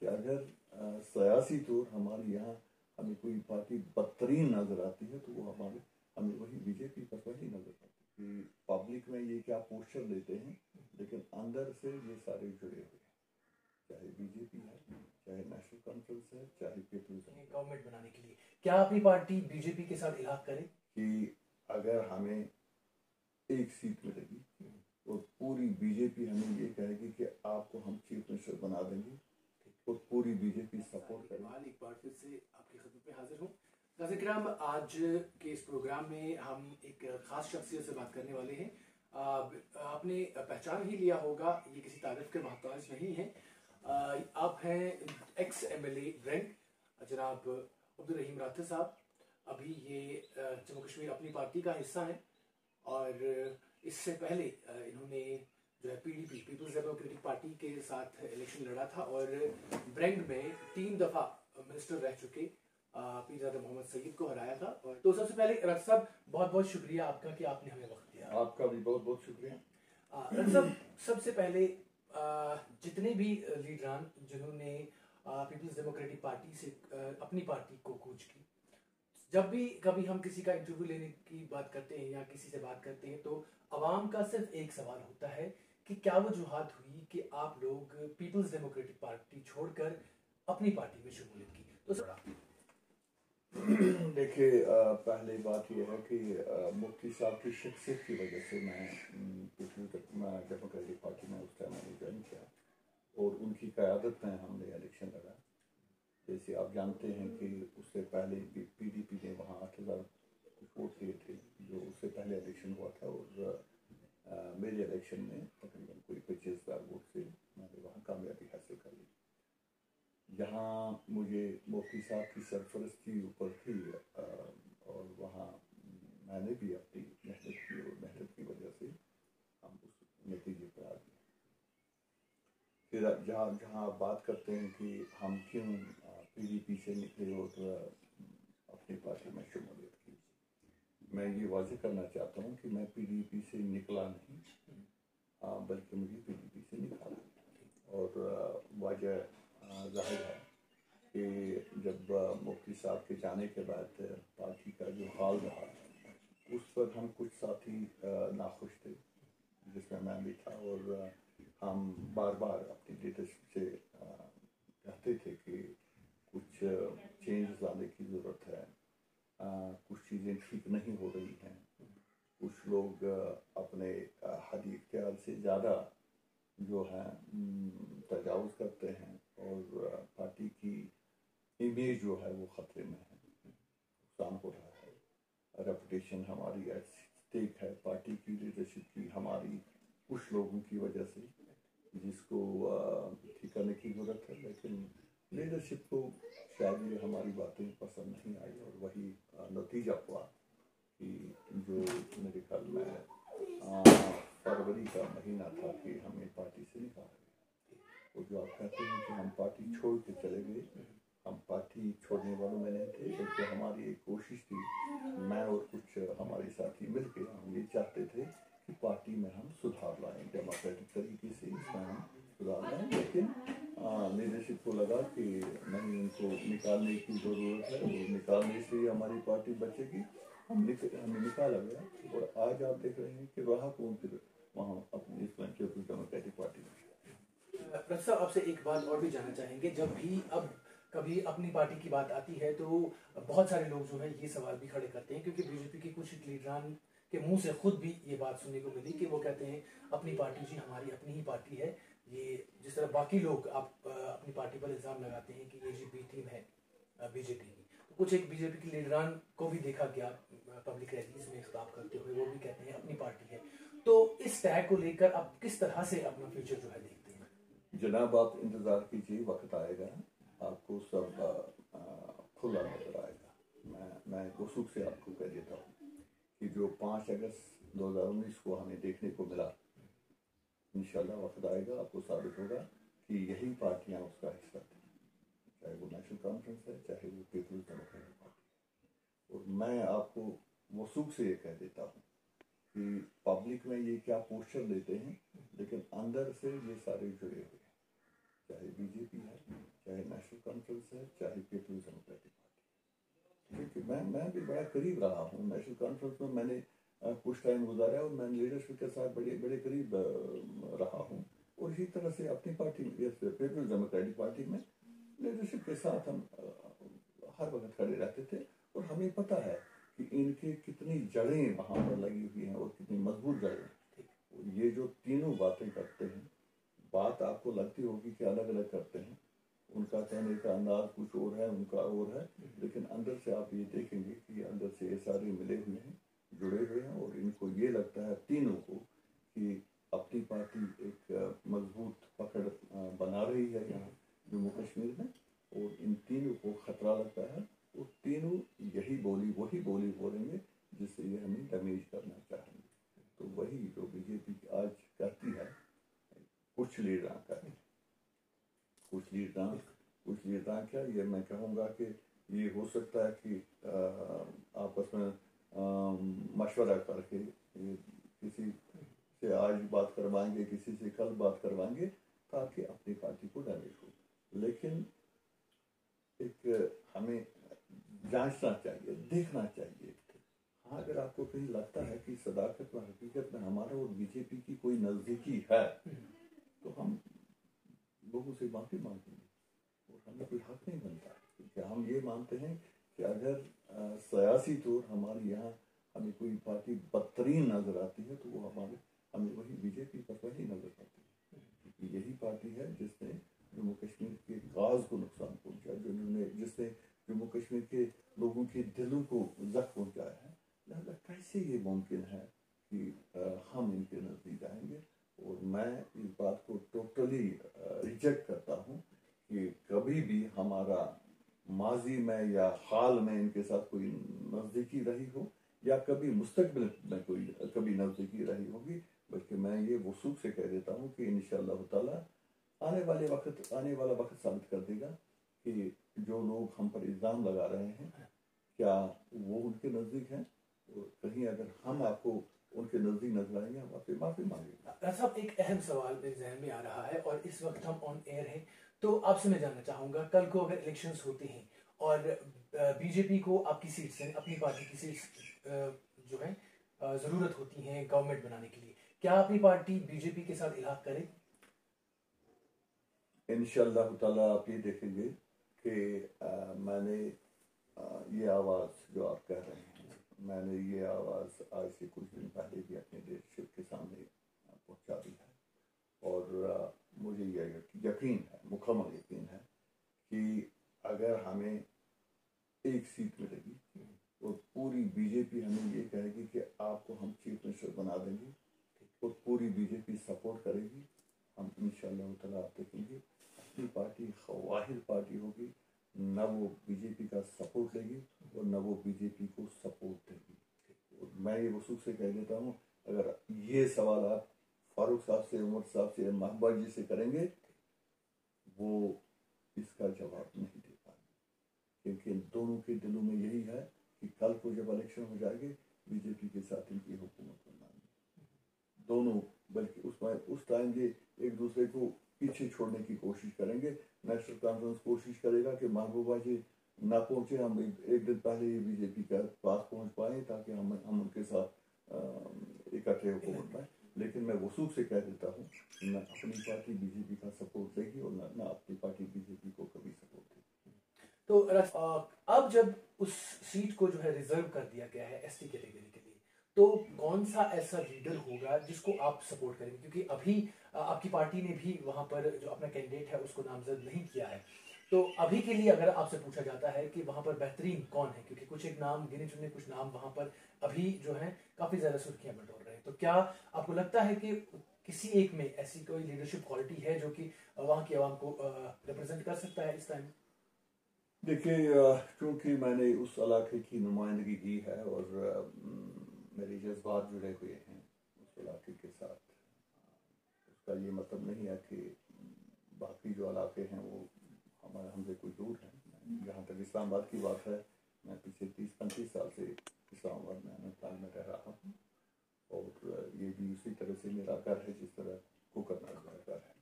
کہ اگر سیاسی طور ہمارے یہاں ہمیں کوئی پارٹی بدترین نظر آتی ہے تو وہ ہمیں وہی بی جے پی پر وہی نظر آتی ہے کہ پبلک میں یہ کیا پوسچر لیتے ہیں لیکن اندر سے یہ سارے جڑے ہوئے ہیں، چاہے بی جے پی ہے، چاہے نیشنل کانفرنس ہے، چاہے پیپلز گورنمنٹ بنانے کے لیے کیا اپنی پارٹی بی جے پی کے ساتھ الحاق کرے کہ اگر ہمیں ایک سیٹ ملے گی اور پوری بی جے پی ہمیں یہ کہے گی کہ آپ کو ہم چیف منسٹر بنا دیں گے اور پوری بی جے پی سپورٹ کرے گی۔ ایک بار پھر سے آپ کی خدمت میں حاضر ہوں۔ ناظرین کرام، آج کے اس پروگرام میں ہم ایک خاص شخصیت سے بات کرنے والے ہیں۔ آپ نے پہچان ہی لیا ہوگا، یہ کسی تعریف کے محتاج نہیں ہیں۔ آپ ہیں ایکس ایم ایل اے برینگ جناب عبدالرحیم راتھر صاحب۔ ابھی یہ جموں کشمیر اپنی پارٹی کا حصہ ہیں اور اس سے پہلے انہوں نے جو ہے P D P Peoples Democratic Party کے ساتھ الیکشن لڑا تھا اور برینگ میں 3 دفعہ منسٹر رہ چکے پیرزادہ محمد سعید کو ہرایا تھا۔ تو سب سے پہلے راتھر صاحب بہت بہت شکریہ آپ کا کہ آپ نے ہمیں وقت دیا۔ آپ کا بھی بہت بہت شکریہ۔ راتھر صاحب، سب سے پہلے جتنے بھی لیڈران جنہوں نے پیپلز ڈیموکریٹک پارٹی سے اپنی پارٹی کو کوچ کی، جب بھی کبھی ہم کسی کا انٹرویو لینے کی بات کرتے ہیں یا کسی سے بات کرتے ہیں تو عوام کا صرف ایک سوال ہوتا ہے کہ کیا وجوہات ہوئی کہ آپ لوگ پیپلز ڈیموکریٹک پارٹی چھوڑ کر اپنی پارٹی میں شمولیت کی؟ تو دیکھیے، پہلی بات یہ ہے کہ مفتی صاحب کی شخصیت کی وجہ سے میں پیپلز ڈیموکریٹک پارٹی میں اس ٹائم میں جوائن کیا اور ان کی قیادت میں ہم نے الیکشن لڑا۔ جیسے آپ جانتے ہیں کہ اس سے پہلے پی ڈی پی نے وہاں 8,000 ووٹ لیے تھے جو اس سے پہلے الیکشن ہوا تھا اور میرے الیکشن میں تقریباً کوئی 25,000 ووٹ سے میں نے وہاں کامیابی حاصل کر لی۔ جہاں مجھے مفتی صاحب کی سرپرستی اوپر تھی اور وہاں میں نے بھی اپنی محنت کی اور محنت کی وجہ سے ہم اس نتیجے پر آ گئے۔ پھر جہاں آپ بات کرتے ہیں کہ ہم کیوں پی ڈی پی سے نکلے اور اپنی پارٹی میں شمولیت کی، میں یہ واضح کرنا چاہتا ہوں کہ میں پی ڈی پی سے نکلا نہیں بلکہ مجھے پی ڈی پی سے نکالا۔ اور وجہ ظاہر ہے کہ جب مفتی صاحب کے جانے کے بعد پارٹی کا جو حال رہا اس پر ہم کچھ ساتھی ناخوش تھے، جس میں بھی تھا، اور ہم بار بار اپنی لیڈرشپ سے کہتے تھے کہ کچھ چینج لانے کی ضرورت ہے، کچھ چیزیں ٹھیک نہیں ہو رہی ہیں، کچھ لوگ اپنے حد اختیار سے زیادہ جو ہے تجاوز کرتے ہیں اور پارٹی کی امیج جو ہے وہ خطرے میں ہے، نقصان ہو رہا ہے، ریپوٹیشن ہماری ایٹ اسٹیک ہے پارٹی کی لیڈرشپ کی، ہماری کچھ لوگوں کی وجہ سے، جس کو ٹھیک کرنے کی ضرورت ہے۔ لیکن لیڈرشپ کو شاید یہ ہماری باتیں پسند نہیں آئی اور وہی نتیجہ ہوا کہ جو میرے خیال میں فروری کا مہینہ تھا کہ ہمیں پارٹی سے نکالا گیا۔ اور جو آپ کہتے ہیں کہ ہم پارٹی چھوڑ کے چلے گئے، ہم پارٹی چھوڑنے والوں میں نہیں تھے، بلکہ ہماری ایک کوشش تھی، میں اور کچھ ہمارے ساتھی مل کے ہم یہ چاہتے تھے کہ پارٹی میں ہم سدھار لائیں، ڈیموکریٹک طریقے سے اس میں ہم سدھار لائیں۔ لیکن لیڈرشپ کو لگا کہ نہیں، ان کو نکالنے کی ضرورت ہے اور نکالنے سے ہماری پارٹی بچے گی، ہمیں نکالا گیا۔ اور آج آپ دیکھ رہے ہیں کہ رہا کون پھر وہاں اپنی پیپلز ڈیموکریٹک پارٹی میں۔ راتھر صاحب، آپ سے ایک بات اور بھی جاننا چاہیں گے، جب بھی اب کبھی اپنی پارٹی کی بات آتی ہے تو بہت سارے لوگ جو ہے یہ سوال بھی کھڑے کرتے ہیں، کیونکہ بی جے پی کے کچھ لیڈران کے منہ سے خود بھی یہ بات سننے کو ملی کہ وہ کہتے ہیں اپنی پارٹی جی ہماری اپنی ہی پارٹی ہے، یہ جس طرح باقی لوگ آپ اپنی پارٹی پر الزام لگاتے ہیں کہ یہ جی بی ٹیم ہے بی جے پی کی، تو کچھ ایک بی جے پی کے لیڈران کو بھی دیکھا گیا پبلک ریلیز میں خطاب کرتے ہوئے، وہ بھی کہتے ہیں اپنی پارٹی ہے۔ تو اس ٹیگ کو لے کر آپ کس طرح سے اپنا فیوچر جو ہے دیکھتے ہیں؟ جناب، آپ انتظار کیجیے، وقت آئے گا آپ کو سب کھلا نظر آئے گا۔ میں وثوق سے آپ کو کہہ دیتا ہوں کہ جو 5 اگست 2019 کو ہمیں دیکھنے کو ملا، انشاءاللہ وقت آئے گا آپ کو ثابت ہوگا کہ یہی پارٹیاں اس کا حصہ تھیں، چاہے وہ نیشنل کانفرنس ہے، چاہے وہ پیپلز ڈیموکریٹک پارٹی۔ اور میں آپ کو وثوق سے یہ کہہ دیتا ہوں کہ پبلک میں یہ کیا پوسچر لیتے ہیں لیکن اندر سے یہ سارے جڑے ہوئے ہیں، چاہے بی جے پی ہے، چاہے کانفرنس ہے چاہے پیپلز ڈیموکریٹک پارٹی، کیونکہ میں بھی بڑا قریب رہا ہوں نیشنل کانفرنس میں، میں نے کچھ ٹائم گزارا اور میں لیڈرشپ کے ساتھ بڑے قریب رہا ہوں، اور اسی طرح سے اپنی پارٹی پیپلز ڈیموکریٹک پارٹی میں لیڈرشپ کے ساتھ ہم ہر وقت کھڑے رہتے تھے، اور ہمیں پتہ ہے کہ ان کے کتنی جڑیں وہاں پر لگی ہوئی ہیں اور کتنی مضبوط جڑیں. یہ جو تینوں باتیں کرتے ہیں، بات آپ کو لگتی ہوگی کہ الگ الگ کرتے ہیں، ان کا کہنے کا انداز کچھ اور ہے، ان کا اور ہے، لیکن اندر سے آپ یہ دیکھیں گے کہ اندر سے یہ سارے ملے ہوئے ہیں، جڑے ہوئے ہیں، اور ان کو یہ لگتا ہے تینوں کو کہ اپنی پارٹی ایک مضبوط پکڑ بنا رہی ہے یہاں جموں کشمیر میں، اور ان تینوں کو خطرہ لگتا ہے، اور تینوں وہی بولی بولیں گے جس سے یہ ہمیں ڈیمیج کرنا چاہیں گے. تو وہی جو بی جے پی آج کرتی ہے، کچھ لیڈراں کرتے ہیں، کچھ لیڈراں کیا، یہ میں کہوں گا کہ یہ ہو سکتا ہے کہ آپس میں مشورہ کر کے کسی سے آج بات کروائیں گے، کسی سے کل بات کروائیں گے تاکہ اپنی پارٹی کو ڈیمیج ہو. لیکن ایک ہمیں جانچنا چاہیے، دیکھنا چاہیے. ہاں، اگر آپ کو کہیں لگتا ہے کہ صداقت و حقیقت میں ہمارا اور بی جے پی کی کوئی نزدیکی ہے تو ہم لوگوں سے معافی مانگیں گے، اور ہمیں کوئی حق نہیں بنتا، کیونکہ ہم یہ مانتے ہیں کہ اگر سیاسی طور ہمارے یہاں ہمیں کوئی پارٹی بدترین نظر آتی ہے تو وہ ہمیں وہی بی جے پی پر وہی نظر آتی ہے، کیونکہ یہی پارٹی ہے جس نے جموں کشمیر کے کاز کو نقصان پہنچا، جس نے جموں کشمیر کے لوگوں کے دلوں کو زخم پہنچایا ہے. لہذا کیسے یہ ممکن ہے کہ ہم ان کے نزدیک جائیں گے؟ اور میں اس بات کو ٹوٹلی ریجیکٹ کرتا ہوں کہ کبھی بھی ہمارا ماضی میں یا حال میں ان کے ساتھ کوئی نزدیکی رہی ہو، یا کبھی مستقبل میں کبھی نزدیکی رہی ہوگی، بلکہ میں یہ وثوق سے کہہ دیتا ہوں کہ انشاءاللہ تعالی آنے والا وقت ثابت کر دے گا کہ جو لوگ ہم پر الزام لگا رہے ہیں کیا وہ ان کے نزدیک ہیں، اور کہیں اگر ہم آپ کو ان کے نزدیک نظر آئیں گے ہم آپ سے معافی مانگیں گے. صاحب، ایک اہم سوال میرے ذہن میں آ رہا ہے اور اس وقت ہم آن ایئر ہیں، تو آپ سے میں جاننا چاہوں گا، کل کو اگر الیکشنز ہوتے ہیں اور بی جے پی کو آپ کی سیٹ سے، اپنی پارٹی کی سیٹ جو ہے ضرورت ہوتی ہیں گورنمنٹ بنانے کے لیے، کیا اپنی پارٹی بی جے پی کے ساتھ الحاق کرے؟ انشاءاللہ تعالیٰ آپ یہ دیکھیں گے کہ میں نے یہ آواز جو آپ کہہ رہے ہیں، میں نے یہ آواز آج سے کچھ دن پہلے بھی اپنے لیڈرشپ کے سامنے پہنچا دی ہے، اور مجھے یہ یقین ہے، مکمل یقین ہے کہ اگر ہمیں ایک سیٹ ملے گی اور پوری بی جے پی ہمیں یہ کہے گی کہ آپ کو ہم چیف منسٹر بنا دیں گے، اور پوری بی جے پی سپورٹ کرے گی، ہم انشاءاللہ تعالیٰ آپ دیکھیں گے اپنی پارٹی واحد پارٹی ہوگی، نہ وہ بی جے پی کا سپورٹ لے گی اور نہ وہ بی جے پی کو سپورٹ دے گی. اور میں یہ وثوق سے کہہ دیتا ہوں، اگر یہ سوالات فاروق صاحب سے، عمر صاحب سے، محبوبہ جی سے کریں گے وہ اس کا جواب نہیں دے پائیں گے، کیونکہ دونوں کے دلوں میں یہی ہے کہ کل کو جب الیکشن ہو جائے گے بی جے پی کے ساتھ ان کی حکومت بنانی دونوں، بلکہ اس ٹائم یہ ایک دوسرے کو پیچھے چھوڑنے کی کوشش کریں گے. نیشنل کانفرنس کوشش کرے گا کہ محبوبہ جی نہ پہنچے، ہم ایک دن پہلے ہی بی جے پی کے پاس پہنچ پائیں تاکہ ہم ان کے ساتھ اکٹھے حکومت میں. لیکن میں وثوق سے کہہ دیتا ہوں نہ اپنی پارٹی بی جے پی کا سپورٹ دے گی اور نہ اپنی پارٹی بی جے پی کو کبھی سپورٹ دے گی. تو اب جب اس سیٹ کو جو ہے ریزرو کر دیا گیا ہے ایس ٹی کیٹیگری کے لیے، تو کون سا ایسا لیڈر ہوگا جس کو آپ سپورٹ کریں گے؟ کیونکہ ابھی آپ کی پارٹی نے بھی وہاں پر جو اپنا کینڈیڈیٹ ہے اس کو نامزد نہیں کیا ہے، تو ابھی کے لیے اگر آپ سے پوچھا جاتا ہے کہ وہاں پر بہترین کون ہے، کیونکہ کچھ ایک نام گنے چنے کچھ نام وہاں پر ابھی جو ہے کافی زیادہ سرخیاں بٹور رہے ہیں، تو کیا آپ کو لگتا ہے کہ کسی ایک میں ایسی کوئی لیڈرشپ کوالٹی ہے جو کہ وہاں کی عوام کو ریپرزینٹ کر سکتا ہے اس ٹائم؟ دیکھیے، چونکہ میں نے اس علاقے کی نمائندگی کی ہے اور میرے جذبات جڑے ہوئے ہیں اس علاقے کے ساتھ، اس کا یہ مطلب نہیں ہے کہ باقی جو علاقے ہیں وہ ہم سے کوئی دور ہیں. جہاں تک اسلام آباد کی بات ہے، میں پچھلے 30-35 سال سے اسلام آباد میں اننت ناگ میں رہ رہا ہوں، اور یہ بھی اسی طرح سے میرا گھر ہے جس طرح کوکر ناگ میرا گھر ہے.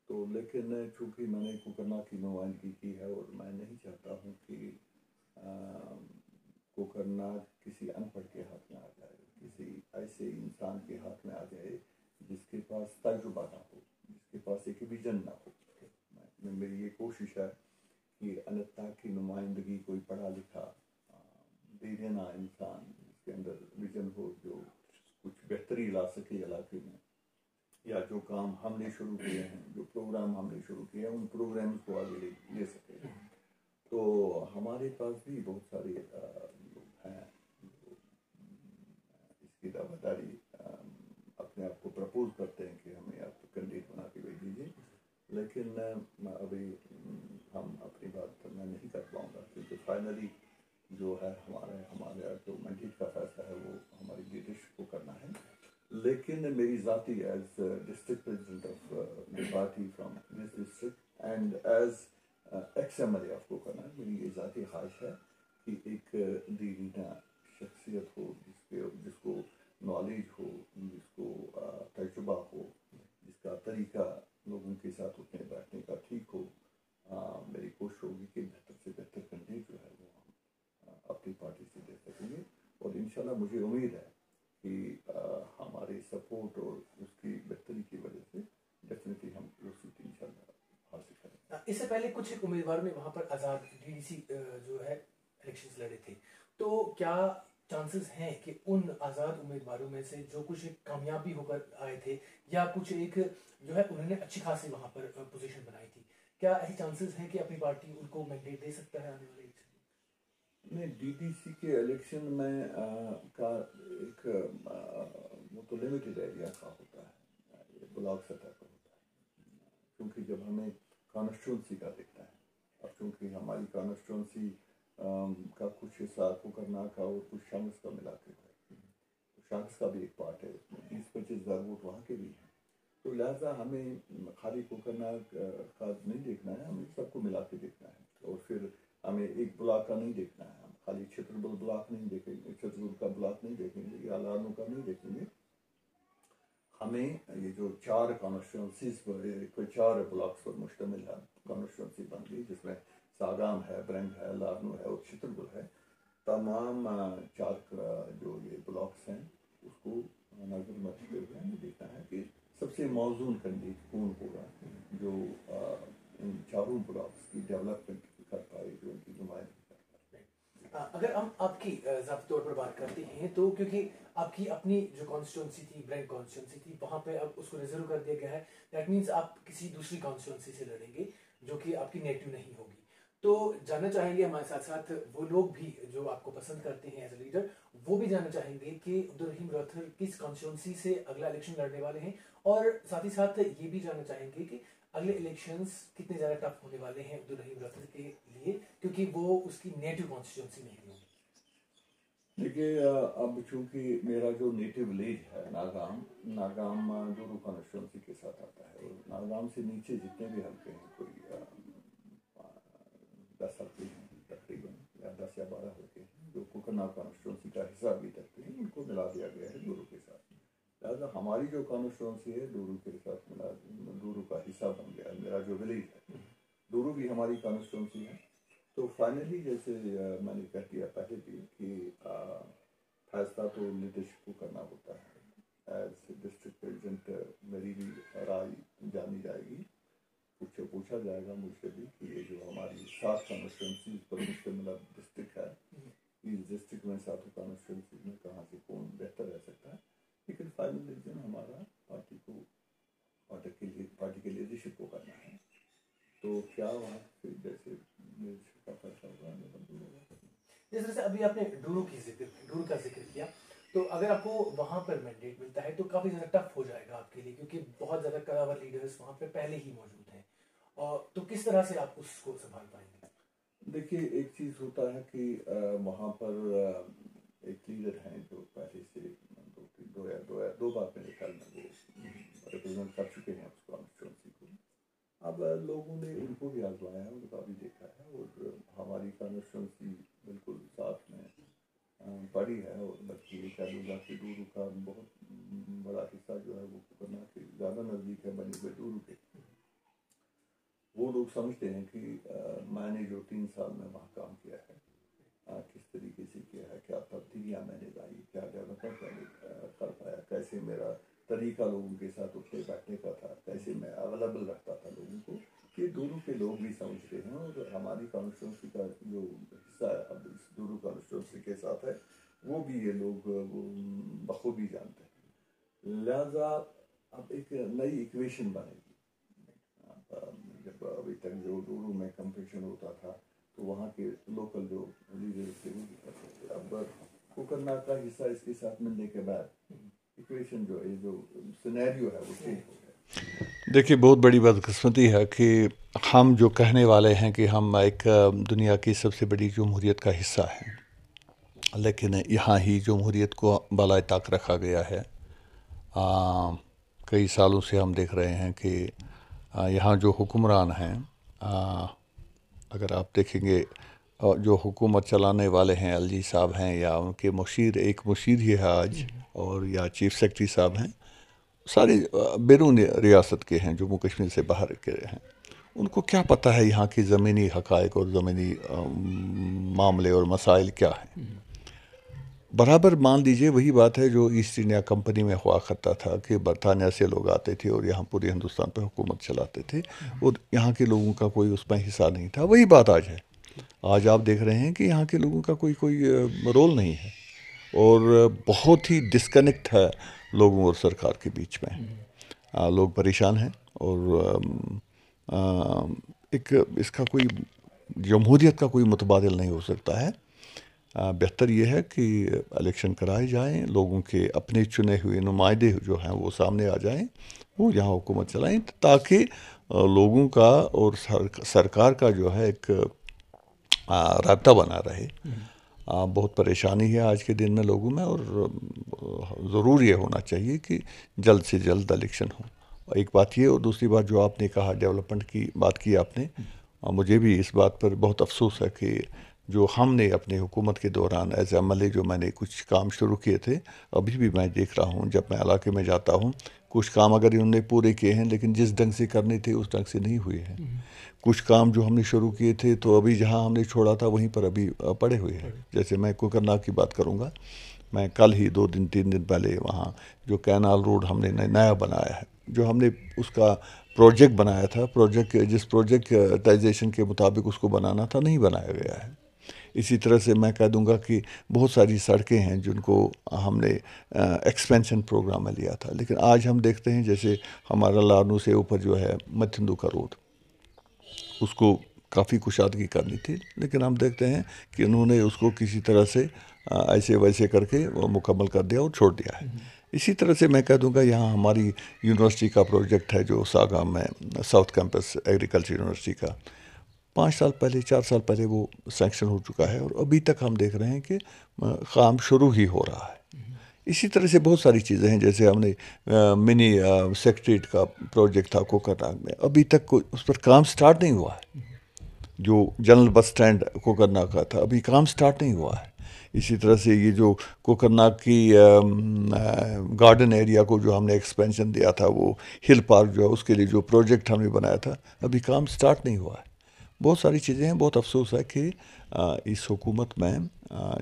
تو لیکن چونکہ میں نے کوکرنا کی نمائندگی کی ہے اور میں نہیں چاہتا ہوں کہ کوکرنا کسی ان پڑھ کے ہاتھ میں آ جائے، کسی ایسے انسان کے ہاتھ میں آ جائے جس کے پاس تجربہ نہ ہو، جس کے پاس ایک ویژن نہ ہو۔ میری یہ کوشش ہے کہ انتھا کی نمائندگی کوئی پڑھا لکھا دے دینا انسان جس کے اندر ویژن ہو، جو کچھ بہتری لا سکے علاقے میں، یا جو کام ہم نے شروع کیے ہیں، جو پروگرام ہم نے شروع کیے ہیں، ان پروگرامز کو آگے لے سکے۔ تو ہمارے پاس بھی بہت سارے لوگ ہیں جو اس کی دعوت داری اپنے آپ کو پرپوز کرتے ہیں کہ ہمیں آپ کینڈیڈیٹ بنا کے بھیج دیجیے، لیکن ابھی ہم اپنی بات میں نہیں کر پاؤں گا، کیونکہ فائنلی جو ہے ہمارے جو مینڈیٹ کا فیصلہ ہے وہ ہماری لیڈرشپ کو کرنا ہے۔ لیکن میری ذاتی as district president of my party from this district and as ex M L A of Kokernag, میری یہ ذاتی خواہش ہے کہ ایک دیرینہ شخصیت ہو جس کو نالج ہو، جس کو تجربہ ہو، جس کا طریقہ لوگوں کے ساتھ اٹھنے بیٹھنے کا ٹھیک ہو۔ میری کوشش ہوگی کہ بہتر سے بہتر کینڈیڈیٹ جو ہے وہ ہم اپنی پارٹی سے دے سکیں گے، اور انشاءاللہ مجھے امید ہے کہ ہمارے سپورٹ اور اس کی بہتری کی وجہ سے ڈیفینیٹلی ہم وہ سیٹ انشاءاللہ حاصل کریں گے۔ اس سے پہلے کچھ امیدواروں نے وہاں پر آزاد ڈی ڈی سی جو ہے الیکشنز لڑے تھے، تو کیا چانسز ہیں کہ ان آزاد امیدواروں میں سے جو کچھ ایک کامیابی ہو کر آئے تھے، یا کچھ ایک جو ہے انہوں نے اچھی خاصی وہاں پر پوزیشن بنائی تھی، کیا ایسی چانسز ہیں کہ اپنی پارٹی ان کو مینڈیٹ دے سکتا ہے آنے والے الیکشن؟ نہیں، ڈی ڈی سی کے الیکشن میں کا ایک وہ تو لمیٹڈ ایریا کا ہوتا ہے، یہ بلاک سطح پر ہوتا ہے، کیونکہ جب ہمیں کانسٹیٹوئنسی کا دیکھنا ہے، اب چونکہ ہماری کانسٹیٹوئنسی کا کچھ حصہ کوکرنا کا اور کچھ شامس کا ملا کے ہے، تو شامس کا بھی ایک پارٹ ہے، اس میں 20-25 ہزار ووٹ وہاں کے بھی ہیں، تو لہٰذا ہمیں خالی کوکرنا کا نہیں دیکھنا ہے، ہمیں سب کو ملا کے دیکھنا ہے، اور پھر ہمیں ایک بلاک کا نہیں دیکھنا ہے، ہم خالی چھتربل بلاک نہیں دیکھیں گے، چھتربل کا بلاک نہیں دیکھیں گے، یا لارنو کا نہیں دیکھیں گے، ہمیں یہ جو 4 کانسٹیٹوئنسیز پر 4 بلاکس پر مشتمل ہے کانسٹیٹوئنسی بن گئی، جس میں ساگام ہے، برنگ ہے، لارنو ہے اور چھتربل ہے، تمام 4 جو یہ بلاکس ہیں اس کو نظر میں رکھتے ہوئے ہمیں دیکھنا ہے کہ سب سے موزون کینڈیڈیٹ کون ہوگا جو ان 4 بلاکس کی ڈیولپمنٹ کر پائے، جو ان کی نمائندگی کر پائے۔ اگر ہم آپ کی ذاتی طور پر بات کرتے ہیں تو کیونکہ آپ کی اپنی جو کانسٹیٹوئنسی تھی، برینک کانسٹیٹوئنسی تھی، وہاں پہ اب اس کو ریزرو کر دیا گیا ہے، دیٹ مینس آپ کسی دوسری کانسٹیٹوئنسی سے لڑیں گے جو کہ آپ کی نیٹو نہیں ہوگی۔ تو جاننا چاہیں گے ہمارے ساتھ ساتھ وہ لوگ بھی جو آپ کو پسند کرتے ہیں ایز اے لیڈر، وہ بھی جاننا چاہیں گے کہ عبدالرحیم روتھر کس کانسٹیٹوئنسی سے اگلا الیکشن لڑنے والے ہیں، اور ساتھ ہی ساتھ یہ بھی جاننا چاہیں گے کہ اگلے الیکشنز کتنے زیادہ ٹف ہونے والے ہیں عبدالرحیم روتھر کے لیے، کیونکہ وہ اس کی نیٹو کانسٹیٹوئنسی نہیں ہوگی۔ دیکھیے، اب چونکہ میرا جو نیٹو ولیج ہے ناگام دورو کانسٹیٹوئنسی کے ساتھ آتا ہے، اور ناگام سے نیچے جتنے بھی حلقے ہیں، کوئی 10 حلقے ہیں تقریباً، یا 10 یا 12 حلقے ہیں جو کوکرنا کانسٹیٹوئنسی کا حصہ بھی رکھتے ہیں، ان کو ملا دیا گیا ہے دورو کے ساتھ، لہٰذا ہماری جو کانسٹیٹوئنسی ہے دورو کے ساتھ ملا، دورو کا حصہ بن گیا ہے، میرا جو ولیج ہے دورو بھی ہماری کانسٹیٹوئنسی ہے۔ تو فائنلی جیسے میں نے کہہ دیا پہلے بھی کہ فیصلہ تو لیڈرشپ کو کرنا ہوتا ہے، ایز ڈسٹرکٹ پریزیڈنٹ میری بھی رائے جانی جائے گی، پوچھا جائے گا مجھ سے بھی کہ یہ جو ہماری 7 کانسٹیٹوئنسیز پر مشتمل ڈسٹرکٹ ہے، اس ڈسٹرکٹ میں 7 کانسٹیٹوئنسیز میں کہاں سے کون بہتر رہ سکتا ہے، لیکن فائنل ڈیسیژن ہمارا پارٹی کے لیڈرشپ کو کرنا ہے، تو کیا وہاں پھر جیسے لیڈرشپ کا فیصلہ ہوگا منظور ہوگا۔ جس طرح سے ابھی آپ نے ڈورو کا ذکر کیا، تو اگر آپ کو وہاں پر مینڈیٹ ملتا ہے تو کافی زیادہ ٹف ہو جائے گا آپ کے لیے، کیونکہ بہت زیادہ کڑاور لیڈرز وہاں پہ پہلے ہی موجود ہیں، اور تو کس طرح سے آپ اس کو سنبھال پائیں گے؟ دیکھیے، ایک چیز ہوتا ہے کہ وہاں پر ایک لیڈر ہیں جو پہلے سے 2 بار میرے خیال میں وہ ریپرزینٹ کر چکے ہیں اس کانسٹیٹوئنسی کو، اب لوگوں نے ان کو بھی آزمایا ہے، ان کا بھی دیکھا ہے، اور ہماری کانسٹیٹوئنسی بالکل ساتھ میں بڑی ہے، اور بلکہ یہ کہہ لوں گا کہ دورو کا بہت بڑا حصہ جو ہے وہ کوکرنا کے زیادہ نزدیک ہے بنی ہوئے دورو کے، وہ لوگ سمجھتے ہیں کہ میں نے جو 3 سال میں وہاں کام کیا ہے کس طریقے سے کیا ہے, کیا تبدیلیاں میں نے لائی, کیا ڈیولپمنٹ میں نے کر پایا, کیسے میرا طریقہ لوگوں کے ساتھ اٹھنے بیٹھنے کا تھا, کیسے میں اویلیبل رکھتا تھا لوگوں کو. یہ دونوں کے لوگ بھی سمجھتے ہیں, اور ہماری کانسٹیٹوئنسی کا جو حصہ ہے اب اس دونوں کانسٹیٹوئنسی کے ساتھ ہے وہ بھی یہ لوگ بخوبی جانتے ہیں. لہذا اب ایک نئی ایکویشن بنے گی. جب ابھی تک جو ڈورو میں کمپٹیشن ہوتا تھا تو وہاں کے لوکل جو لیڈرز تھے وہ بھی کرتے تھے. اب کوکرناگ کا حصہ اس کے ساتھ ملنے کے بعد ایکویشن جو ہے, جو سینیریو ہے وہ چینج ہو گیا. دیکھیے بہت بڑی بدقسمتی ہے کہ ہم جو کہنے والے ہیں کہ ہم ایک دنیا کی سب سے بڑی جمہوریت کا حصہ ہیں, لیکن یہاں ہی جمہوریت کو بالائے طاق رکھا گیا ہے. کئی سالوں سے ہم دیکھ رہے ہیں کہ یہاں جو حکمران ہیں, اگر آپ دیکھیں گے جو حکومت چلانے والے ہیں ایل جی صاحب ہیں یا ان کے مشیر, ایک مشیر ہی ہے آج, اور یا چیف سیکرٹری صاحب ہیں, سارے بیرون ریاست کے ہیں, جموں کشمیر سے باہر کے ہیں. ان کو کیا پتہ ہے یہاں کی زمینی حقائق اور زمینی معاملے اور مسائل کیا ہیں. برابر مان لیجئے وہی بات ہے جو ایسٹ انڈیا کمپنی میں ہوا کرتا تھا کہ برطانیہ سے لوگ آتے تھے اور یہاں پورے ہندوستان پہ حکومت چلاتے تھے, اور یہاں کے لوگوں کا کوئی اس میں حصہ نہیں تھا. وہی بات آج ہے. آج آپ دیکھ رہے ہیں کہ یہاں کے لوگوں کا کوئی رول نہیں ہے, اور بہت ہی ڈسکنیکٹ ہے لوگوں اور سرکار کے بیچ میں. لوگ پریشان ہیں, اور ایک اس کا کوئی جمہوریت کا کوئی متبادل نہیں ہو سکتا ہے. بہتر یہ ہے کہ الیکشن کرائے جائیں, لوگوں کے اپنے چنے ہوئے نمائندے جو ہیں وہ سامنے آ جائیں, وہ یہاں حکومت چلائیں, تاکہ لوگوں کا اور سرکار کا جو ہے ایک رابطہ بنا رہے. بہت پریشانی ہے آج کے دن میں لوگوں میں, اور ضرور یہ ہونا چاہیے کہ جلد سے جلد الیکشن ہو. ایک بات یہ, اور دوسری بات جو آپ نے کہا ڈیولپمنٹ کی بات کی آپ نے, مجھے بھی اس بات پر بہت افسوس ہے کہ جو ہم نے اپنے حکومت کے دوران ایز ایم ایل اے جو میں نے کچھ کام شروع کیے تھے, ابھی بھی میں دیکھ رہا ہوں جب میں علاقے میں جاتا ہوں, کچھ کام اگر انہوں نے پورے کیے ہیں لیکن جس ڈھنگ سے کرنے تھے اس ڈھنگ سے نہیں ہوئے ہیں. کچھ کام جو ہم نے شروع کیے تھے تو ابھی جہاں ہم نے چھوڑا تھا وہیں پر ابھی پڑے ہوئے ہیں. جیسے میں کوکرناگ کی بات کروں گا, میں کل ہی 2-3 دن پہلے وہاں جو کینال روڈ ہم نے نیا بنایا ہے, جو ہم نے اس کا پروجیکٹ بنایا تھا, جس پروجیکٹائزیشن کے مطابق اس کو بنانا تھا نہیں بنایا گیا ہے. اسی طرح سے میں کہہ دوں گا کہ بہت ساری سڑکیں ہیں جن کو ہم نے ایکسپینشن پروگرام میں لیا تھا, لیکن آج ہم دیکھتے ہیں جیسے ہمارا لارنو سے اوپر جو ہے متھندو کا روڈ, اس کو کافی کشادگی کرنی تھی, لیکن ہم دیکھتے ہیں کہ انہوں نے اس کو کسی طرح سے ایسے ویسے کر کے وہ مکمل کر دیا اور چھوڑ دیا ہے. اسی طرح سے میں کہہ دوں گا یہاں ہماری یونیورسٹی کا پروجیکٹ ہے جو ساگام میں ساؤتھ کیمپس ایگریکلچر یونیورسٹی کا, 5 سال پہلے 4 سال پہلے وہ سینکشن ہو چکا ہے, اور ابھی تک ہم دیکھ رہے ہیں کہ کام شروع ہی ہو رہا ہے. اسی طرح سے بہت ساری چیزیں ہیں, جیسے ہم نے منی سیکریٹریٹ کا پروجیکٹ تھا کوکرناگ میں, ابھی تک اس پر کام سٹارٹ نہیں ہوا ہے. جو جنرل بس سٹینڈ کوکرناگ کا تھا ابھی کام سٹارٹ نہیں ہوا ہے. اسی طرح سے یہ جو کوکرناگ کی گارڈن ایریا کو جو ہم نے ایکسپینشن دیا تھا, وہ ہل پارک جو ہے اس کے لیے جو پروجیکٹ ہم نے بنایا تھا ابھی کام سٹارٹ نہیں ہوا ہے. بہت ساری چیزیں ہیں. بہت افسوس ہے کہ اس حکومت میں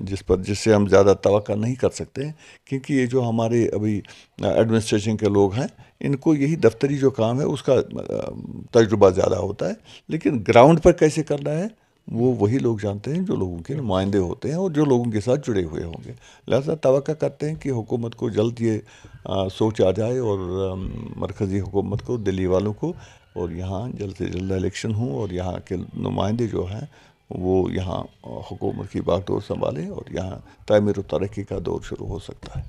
جس سے ہم زیادہ توقع نہیں کر سکتے, کیونکہ یہ جو ہمارے ابھی ایڈمنسٹریشن کے لوگ ہیں ان کو یہی دفتری جو کام ہے اس کا تجربہ زیادہ ہوتا ہے, لیکن گراؤنڈ پر کیسے کرنا ہے وہ وہی لوگ جانتے ہیں جو لوگوں کے نمائندے ہوتے ہیں اور جو لوگوں کے ساتھ جڑے ہوئے ہوں گے. لہذا توقع کرتے ہیں کہ حکومت کو جلد یہ سوچ آ جائے, اور مرکزی حکومت کو, دلی والوں کو, اور یہاں جلد سے جلد الیکشن ہوں اور یہاں کے نمائندے جو ہیں وہ یہاں حکومت کی باغ ڈور سنبھالیں, اور یہاں تعمیر و ترقی کا دور شروع ہو سکتا ہے.